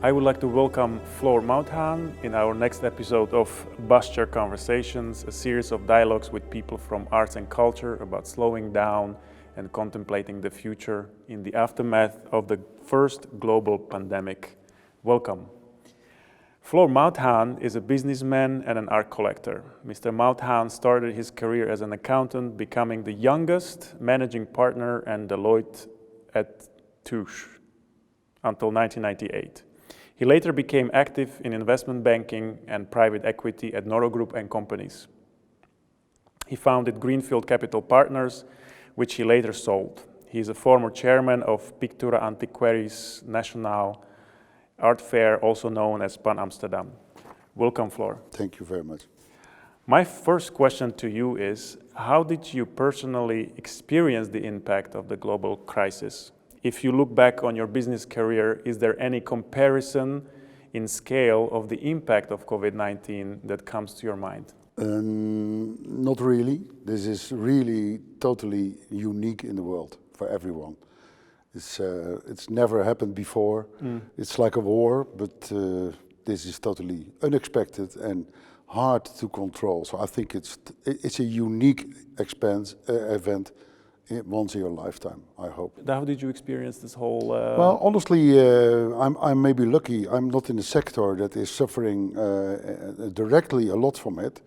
I would like to welcome Floor Mouthaan in our next episode of Bus Chair Conversations, a series of dialogues with people from arts and culture about slowing down and contemplating the future in the aftermath of the first global pandemic. Welcome. Floor Mouthaan is a businessman and an art collector. Mr. Mouthaan started his career as an accountant, becoming the youngest managing partner at Deloitte at Touche until 1998. He later became active in investment banking and private equity at Noro Group and companies. He founded Greenfield Capital Partners, which he later sold. He is a former chairman of Pictura Antiquaris Nationale Art Fair, also known as Pan Amsterdam. Welcome, Floor. Thank you very much. My first question to you is, how did you personally experience the impact of the global crisis? If you look back on your business career, is there any comparison in scale of the impact of COVID-19 that comes to your mind? Not really. This is really totally unique in the world for everyone. It's never happened before. It's like a war, but this is totally unexpected and hard to control. So I think it's a unique event once in your lifetime, I hope. How did you experience this whole... Well, honestly, I'm maybe lucky. I'm not in a sector that is suffering directly a lot from it,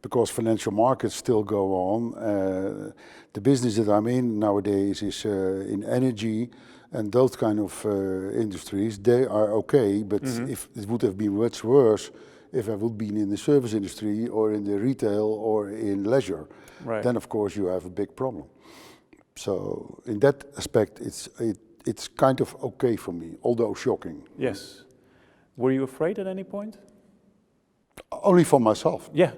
because financial markets still go on. The business that I'm in nowadays is in energy and those kind of industries. They are okay, but if it would have been much worse if I would been in the service industry or in the retail or in leisure, then of course you have a big problem. So in that aspect, it's kind of okay for me, although shocking. Yes. Were you afraid at any point? Only for myself. Yeah.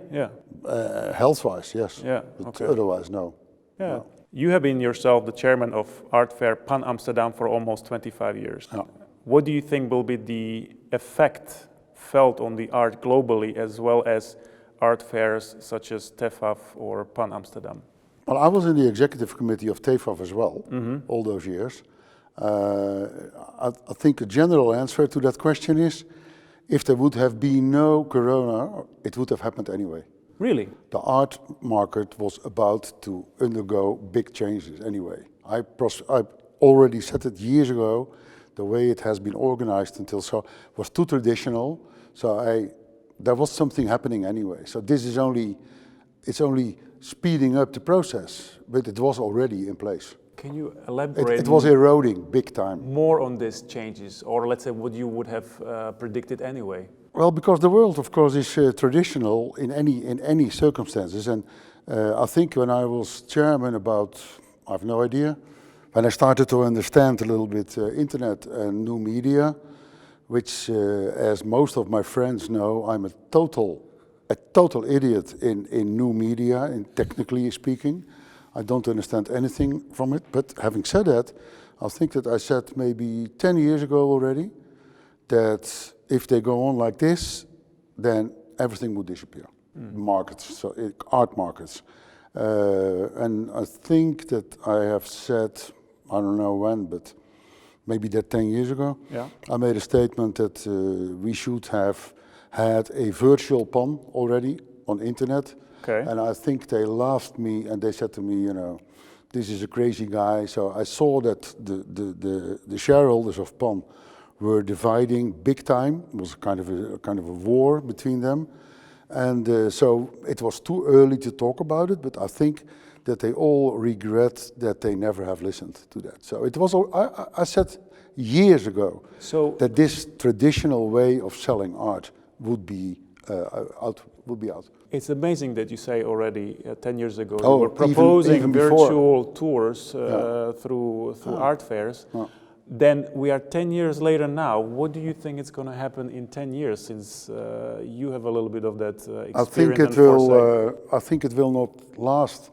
Health-wise, yes. Yeah. But otherwise, no. Yeah. No. You have been yourself the chairman of Art Fair Pan Amsterdam for almost 25 years. Yeah. What do you think will be the effect felt on the art globally, as well as art fairs such as TEFAF or Pan Amsterdam? Well, I was in the executive committee of TEFAF as well, all those years. I think a general answer to that question is, if there would have been no corona, it would have happened anyway. Really? The art market was about to undergo big changes anyway. I already said it years ago, the way it has been organized until so was too traditional. So there was something happening anyway. So this is it's only speeding up the process, but it was already in place. Can you elaborate? It was eroding big time. More on these changes, or let's say what you would have predicted anyway? Well, because the world, of course, is traditional in any circumstances. And I think when I was chairman I have no idea, when I started to understand a little bit internet and new media, which, as most of my friends know, I'm a total idiot in new media, in technically speaking. I don't understand anything from it, but having said that, I think that I said maybe 10 years ago already that if they go on like this, then everything would disappear. Markets, so art markets. And I think that I have said, I don't know when, but maybe that 10 years ago, I made a statement that we should have had a virtual Pan already on internet. Okay. And I think they laughed me and they said to me, this is a crazy guy. So I saw that the shareholders of Pan were dividing big time. It was kind of a war between them. And so it was too early to talk about it, but I think that they all regret that they never have listened to that. So it was, I said years ago that this traditional way of selling art would be out. It's amazing that you say already 10 years ago you were proposing even virtual tours through art fairs. Then we are 10 years later now. What do you think is going to happen in 10 years, since you have a little bit of that experience? I think it will not last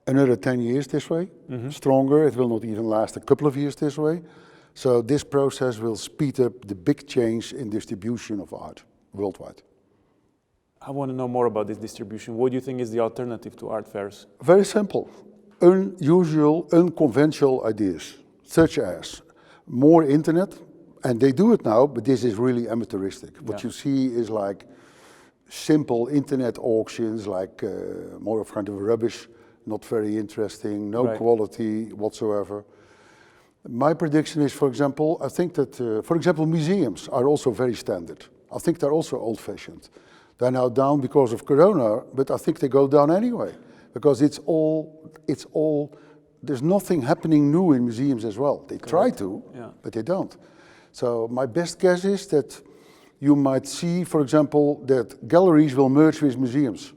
another 10 years this way. Stronger. It will not even last a couple of years this way. So this process will speed up the big change in distribution of art worldwide. I want to know more about this distribution. What do you think is the alternative to art fairs? Very simple. Unusual, unconventional ideas, such as more internet, and they do it now, but this is really amateuristic. What Yeah. you see is like simple internet auctions, like more of kind of rubbish, not very interesting, no Right. quality whatsoever. My prediction is, for example, I think that, for example, museums are also very standard. I think they're also old-fashioned. They're now down because of Corona, but I think they go down anyway, because it's all, there's nothing happening new in museums as well. They try to, Yeah. but they don't. So my best guess is that you might see, for example, that galleries will merge with museums.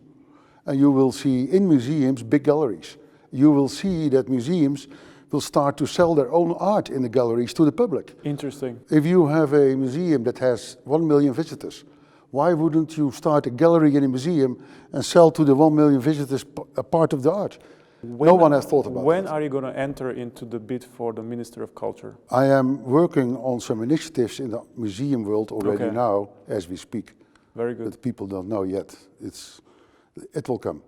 And you will see in museums big galleries. You will see that museums will start to sell their own art in the galleries to the public. Interesting. If you have a museum that has 1 million visitors, why wouldn't you start a gallery in a museum and sell to the 1 million visitors a part of the art? No one has thought about When that. are you going to enter into the bid for the Minister of Culture? I am working on some initiatives in the museum world already Okay. now as we speak. Very good. But people don't know yet. It will come.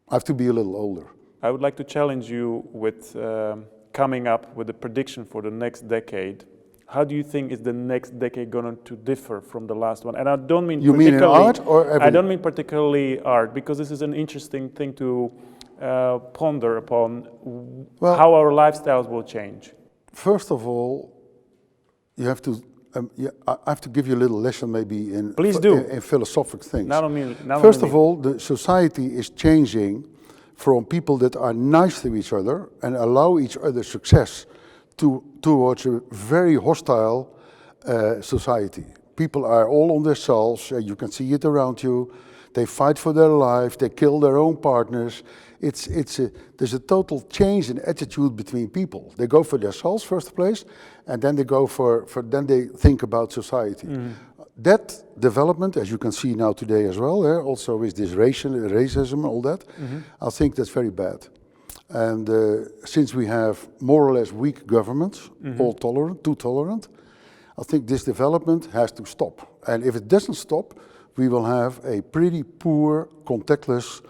I have to be a little older. I would like to challenge you with coming up with a prediction for the next decade. How do you think is the next decade going to differ from the last one? And I don't mean You mean in art or I everything? don't mean particularly art, because this is an interesting thing to ponder upon, Well, how our lifestyles will change. First of all, you have to. I have to give you a little lesson, maybe in Please do. in philosophic things. Not First only of all, the society is changing from people that are nice to each other and allow each other success towards a very hostile society. People are all on themselves. You can see it around you. They fight for their life. They kill their own partners. There's a total change in attitude between people. They go for themselves first place, and then they go then they think about society. That development, as you can see now today as well, also with this racism, all that, I think that's very bad. And since we have more or less weak governments, all tolerant, too tolerant, I think this development has to stop. And if it doesn't stop, we will have a pretty poor, contactless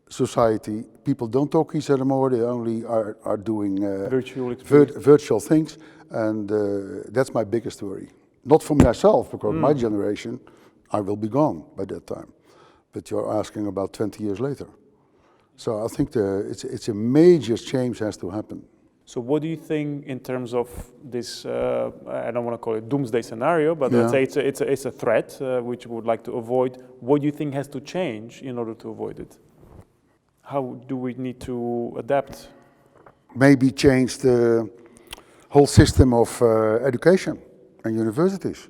society. People don't talk to each other more, they only are doing virtual things, and that's my biggest worry. Not for myself, because my generation, I will be gone by that time. But you're asking about 20 years later. So I think it's a major change has to happen. So what do you think in terms of this, I don't want to call it doomsday scenario, but let's say it's a threat which we would like to avoid. What do you think has to change in order to avoid it? How do we need to adapt? Maybe change the whole system of education and universities,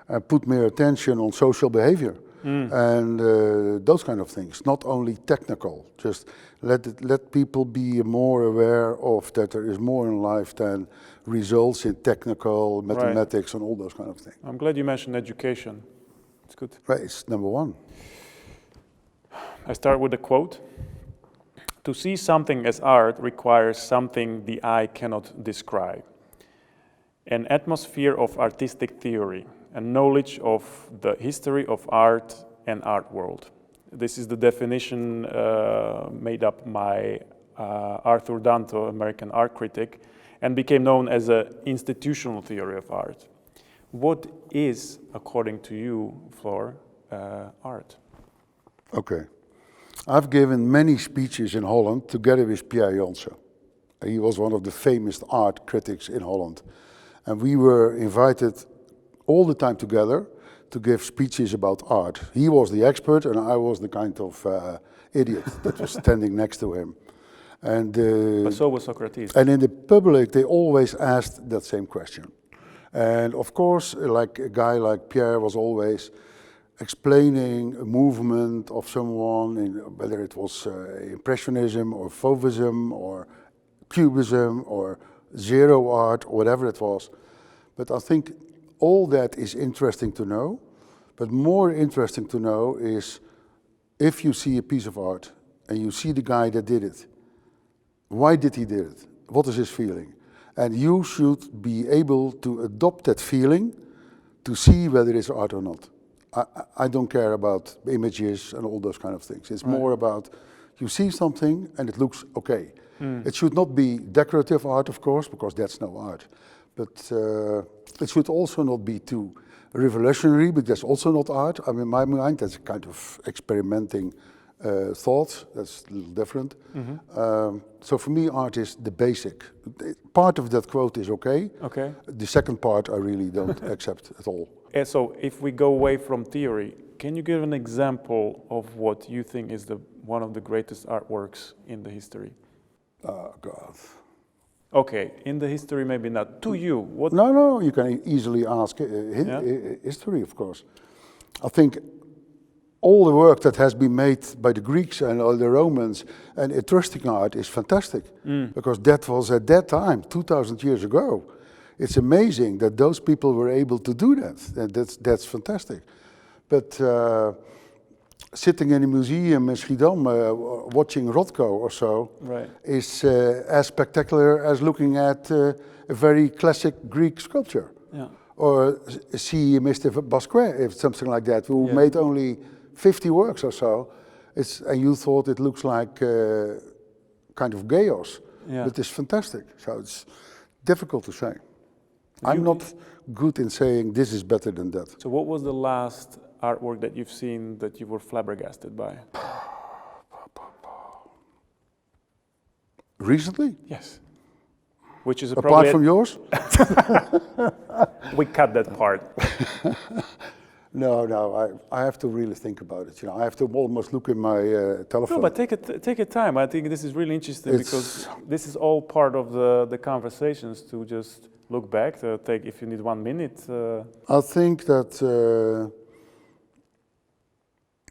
and put more attention on social behavior and those kind of things. Not only technical, just let people be more aware of that there is more in life than results in technical, mathematics, and all those kind of things. I'm glad you mentioned education. It's good. Right, it's number one. I start with a quote. To see something as art requires something the eye cannot describe. An atmosphere of artistic theory and knowledge of the history of art and art world. This is the definition made up by Arthur Danto, American art critic, and became known as an institutional theory of art. What is, according to you, Floor, art? Okay. I've given many speeches in Holland together with Pierre Janssen. He was one of the famous art critics in Holland. And we were invited all the time together to give speeches about art. He was the expert and I was the kind of idiot that was standing next to him. And but so was Socrates. And in the public, they always asked that same question. And of course, like a guy like Pierre was always explaining a movement of someone, whether it was Impressionism or Fauvism or Cubism or Zero art or whatever it was. But I think all that is interesting to know, but more interesting to know is if you see a piece of art and you see the guy that did it, why did he do it? What is his feeling? And you should be able to adopt that feeling to see whether it's art or not. I don't care about images and all those kind of things. It's more about you see something and it looks okay. It should not be decorative art, of course, because that's no art. But it should also not be too revolutionary, but that's also not art. I mean, in my mind, that's a kind of experimenting thought. That's a little different. So for me, art is the basic. Part of that quote is okay. Okay. The second part, I really don't accept at all. And so if we go away from theory, can you give an example of what you think is one of the greatest artworks in the history? Oh, God. Okay, in the history, maybe not. To you, what? No, you can easily ask history, of course. I think all the work that has been made by the Greeks and all the Romans and Etruscan art is fantastic, because that was at that time, 2,000 years ago. It's amazing that those people were able to do that. That's fantastic. But sitting in a museum in Schiedam watching Rothko or so is as spectacular as looking at a very classic Greek sculpture. Yeah. Or see Mr. Basquiat, if something like that, who made only 50 works or so, and you thought it looks like kind of chaos, but it's fantastic. So it's difficult to say. I'm not good in saying this is better than that. So what was the last artwork that you've seen that you were flabbergasted by? Recently? Yes. Which is apart from yours? We cut that part. No, I have to really think about it. You know, I have to almost look in my telephone. No, but take your time. I think this is really interesting because this is all part of the conversations to just look back. If you need 1 minute. I think that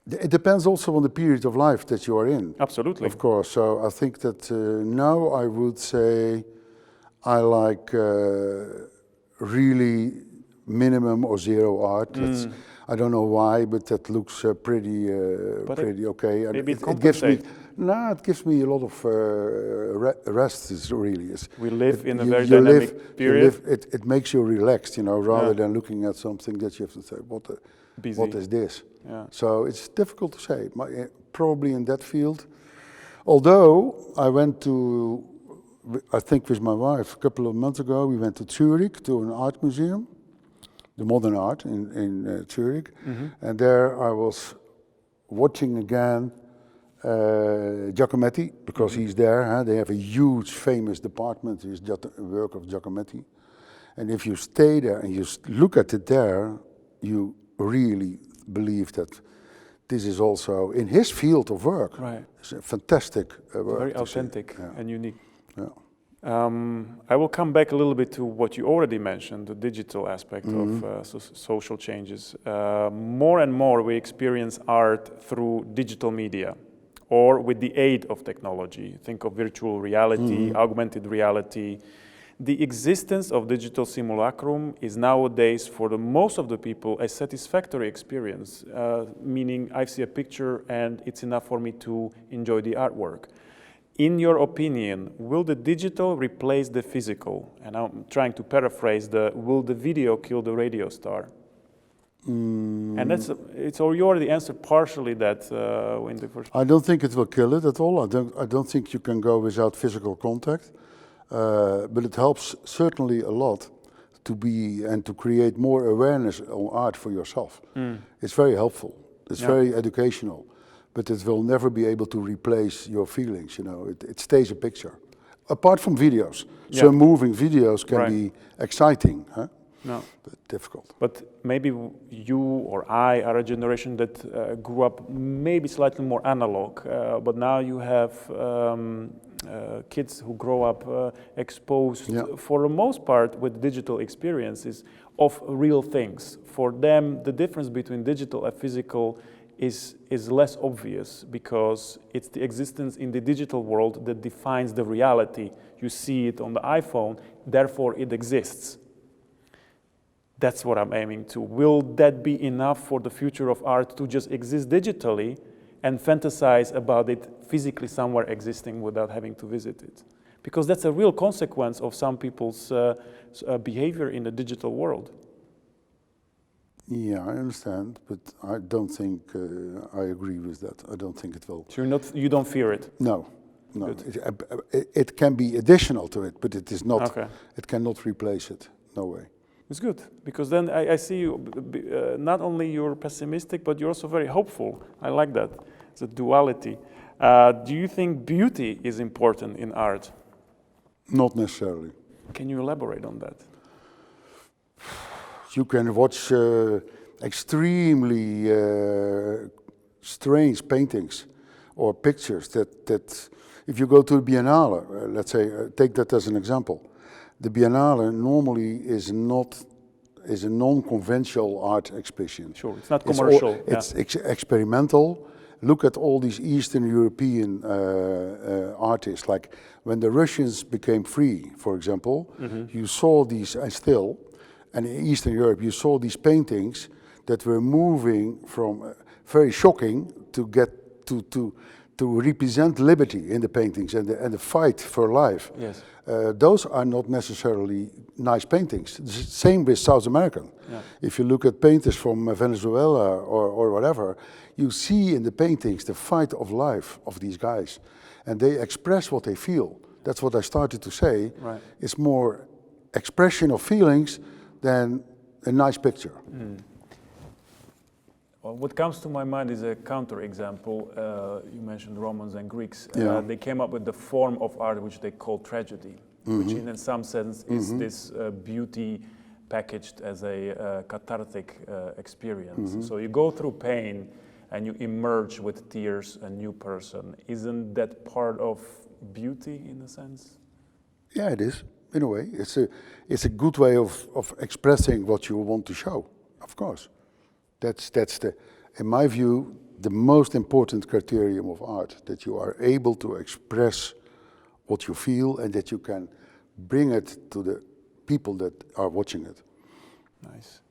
it depends also on the period of life that you are in. Absolutely. Of course. So I think that now I would say I like really minimum or zero art. I don't know why, but that looks pretty okay. Maybe it gives me it gives me a lot of rest. We live in a very dynamic period. It makes you relaxed, you know, rather than looking at something that you have to say, what is this? Yeah. So it's difficult to say. Probably in that field. Although I went to, I think with my wife a couple of months ago, we went to Zurich to an art museum, the modern art in Zurich, and there I was watching again Giacometti, because he's there. They have a huge, famous department, is work of Giacometti, and if you stay there and you look at it there, you really believe that this is also in his field of work. Right. It's a fantastic work. Very authentic and unique. Yeah. I will come back a little bit to what you already mentioned, the digital aspect of social changes. More and more we experience art through digital media or with the aid of technology. Think of virtual reality, augmented reality. The existence of digital simulacrum is nowadays, for most of the people, a satisfactory experience, meaning I see a picture and it's enough for me to enjoy the artwork. In your opinion, will the digital replace the physical? And I'm trying to paraphrase will the video kill the radio star? And it's already answered partially that in the first. I don't think it will kill it at all. I don't think you can go without physical contact. But it helps certainly a lot to create more awareness on art for yourself. It's very helpful. It's very educational, but it will never be able to replace your feelings. You know, it stays a picture. Apart from videos, so moving videos can be exciting, huh? No, but difficult. But maybe you or I are a generation that grew up maybe slightly more analog, but now you have kids who grow up exposed, for the most part, with digital experiences of real things. For them, the difference between digital and physical is less obvious because it's the existence in the digital world that defines the reality. You see it on the iPhone, therefore it exists. That's what I'm aiming to. Will that be enough for the future of art to just exist digitally and fantasize about it physically somewhere existing without having to visit it? Because that's a real consequence of some people's behavior in the digital world. Yeah, I understand, but I don't think I agree with that. I don't think it will. So you don't fear it? No, No, Good. it can be additional to it, but it is not. Okay. It cannot replace it. No way. It's good, because then I see you, not only you're pessimistic, but you're also very hopeful. I like that. It's a duality. Do you think beauty is important in art? Not necessarily. Can you elaborate on that? You can watch extremely strange paintings or pictures that if you go to the Biennale, let's say, take that as an example. The Biennale normally is a non-conventional art exhibition. Sure, it's not commercial. It's experimental. Look at all these Eastern European artists. Like when the Russians became free, for example, you saw these, and in Eastern Europe, you saw these paintings that were moving from very shocking to get to represent liberty in the paintings and the fight for life. Yes. Those are not necessarily nice paintings. The same with South American. Yeah. If you look at painters from Venezuela or whatever, you see in the paintings the fight of life of these guys. And they express what they feel. That's what I started to say. Right. It's more expression of feelings than a nice picture. Mm. Well, what comes to my mind is a counterexample. You mentioned Romans and Greeks. Yeah. They came up with the form of art which they call tragedy, which in some sense is this beauty packaged as a cathartic experience. So you go through pain and you emerge with tears a new person. Isn't that part of beauty in a sense? Yeah, it is, in a way. It's a good way of expressing what you want to show, of course. That's in my view, the most important criterion of art, that you are able to express what you feel and that you can bring it to the people that are watching it. Nice.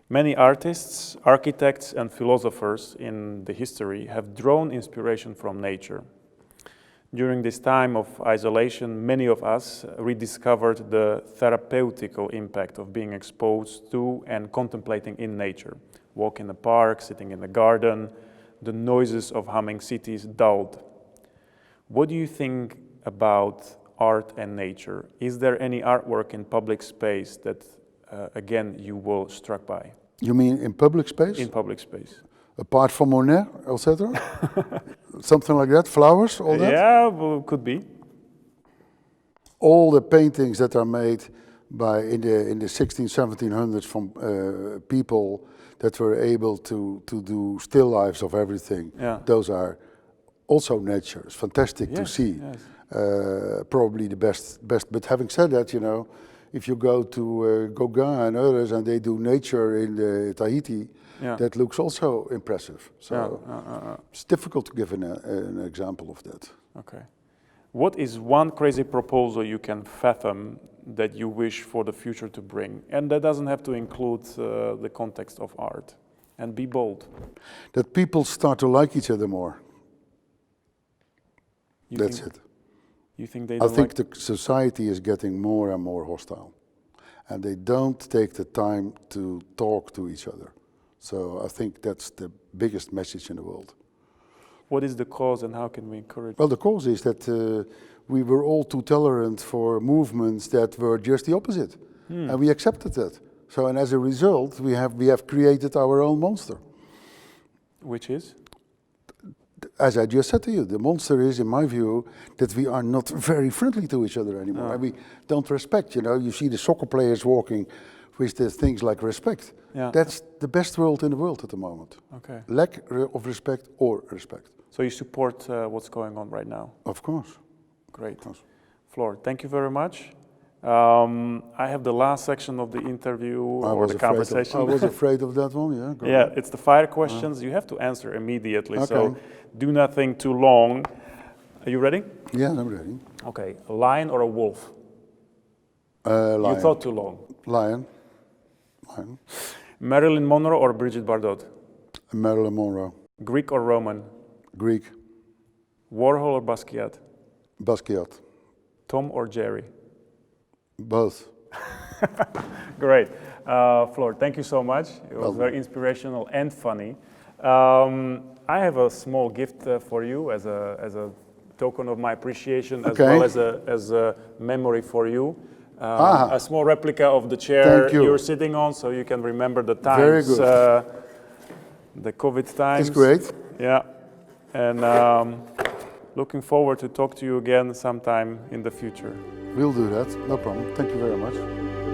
Many artists, architects, and philosophers in the history have drawn inspiration from nature. During this time of isolation, many of us rediscovered the therapeutical impact of being exposed to and contemplating in nature. Walk in the park, sitting in the garden, the noises of humming cities dulled. What do you think about art and nature? Is there any artwork in public space that, again, you were struck by? You mean in public space? In public space. Apart from Monet, etc.? Something like that? Flowers, all that? Yeah, well, could be. All the paintings that are made in the 1700s from people that were able to do still lives of everything. Yeah. Those are also nature. It's fantastic to see. Yes. Probably the best. But having said that, you know, if you go to Gauguin and others and they do nature in Tahiti, that looks also impressive. So it's difficult to give an example of that. Okay. What is one crazy proposal you can fathom that you wish for the future to bring? And that doesn't have to include the context of art. And be bold. That people start to like each other more. That's it. You think they I think the society is getting more and more hostile. And they don't take the time to talk to each other. So I think that's the biggest message in the world. What is the cause and how can we encourage? Well, the cause is that we were all too tolerant for movements that were just the opposite. And we accepted that. So, and as a result, we have created our own monster. Which is? As I just said to you, the monster is, in my view, that we are not very friendly to each other anymore. And we don't respect, you know. You see the soccer players walking with the things like respect. Yeah. That's the best world in the world at the moment. Okay. Lack of respect or respect. So you support what's going on right now? Of course. Great. Of course. Floor, thank you very much. I have the last section of the interview or the conversation. I was afraid of that one, yeah. Yeah, ahead. It's the fire questions. You have to answer immediately, so do not think too long. Are you ready? Yeah, I'm ready. Okay, a lion or a wolf? Lion. You thought too long. Lion. Marilyn Monroe or Brigitte Bardot? Marilyn Monroe. Greek or Roman? Greek. Warhol or Basquiat? Basquiat. Tom or Jerry? Both. Great. Floor, thank you so much. It was very inspirational and funny. I have a small gift for you as a token of my appreciation, as Okay. well as a memory for you. A small replica of the chair Thank you. you're sitting on, so you can remember the Very times, good. the COVID times. It's great. Yeah, and looking forward to talk to you again sometime in the future. We'll do that. No problem. Thank you very much.